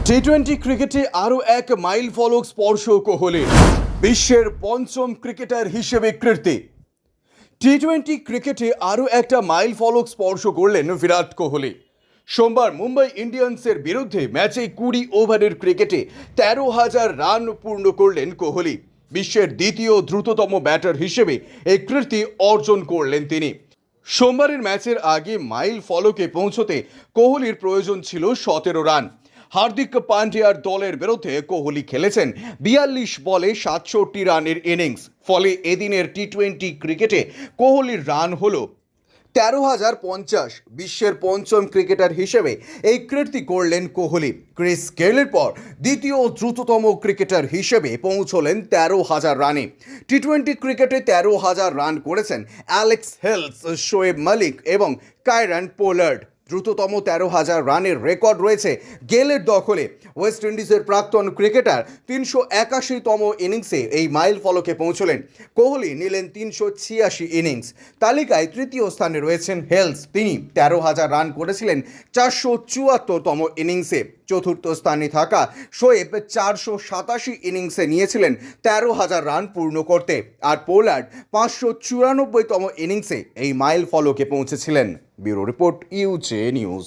টি-20 ক্রিকেটে আরও এক মাইল ফলক স্পর্শ কোহলির। বিশ্বের পঞ্চম ক্রিকেটার হিসেবে কীর্তি। টি-20 ক্রিকেটে আরও একটা মাইল ফলক স্পর্শ করলেন বিরাট কোহলি। সোমবার মুম্বাই ইন্ডিয়ান্সের বিরুদ্ধে ম্যাচে 20 ওভারের ক্রিকেটে 13,000 রান পূর্ণ করলেন কোহলি। বিশ্বের দ্বিতীয় দ্রুততম ব্যাটার হিসেবে এই কীর্তি অর্জন করলেন তিনি। সোমবারের ম্যাচের আগে মাইল ফলকে পৌঁছতে কোহলির প্রয়োজন ছিল 17 রান। হার্দিক পান্ডিয়ার দলের বিরুদ্ধে কোহলি খেলেছেন 42 বলে 67 রানের ইনিংস। ফলে এদিনের টি-20 ক্রিকেটে কোহলির রান হলো 13,050। বিশ্বের পঞ্চম ক্রিকেটার হিসেবে এই কীর্তি করলেন কোহলি। ক্রিস গেলের পর দ্বিতীয় দ্রুততম ক্রিকেটার হিসেবে পৌঁছলেন 13,000 রানে। টি-20 ক্রিকেটে 13,000 রান করেছেন অ্যালেক্স হেলস, শোয়েব মালিক এবং কায়রান পোলার্ড। দ্রুততম 13,000 রানের রেকর্ড রয়েছে গেলের দখলে। ওয়েস্ট ইন্ডিজের প্রাক্তন ক্রিকেটার 381তম ইনিংসে এই মাইল ফলকে পৌঁছলেন। কোহলি নিলেন 386 ইনিংস। তালিকায় তৃতীয় স্থানে রয়েছেন হেলস, তিনি 13,000 রান করেছিলেন 474তম ইনিংসে। চতুর্থ স্থানে থাকা শোয়েব 487 ইনিংসে নিয়েছিলেন 13,000 রান পূর্ণ করতে। আর পোলার্ড 594তম ইনিংসে এই মাইল ফলকে পৌঁছেছিলেন। Bureau report, UJ news.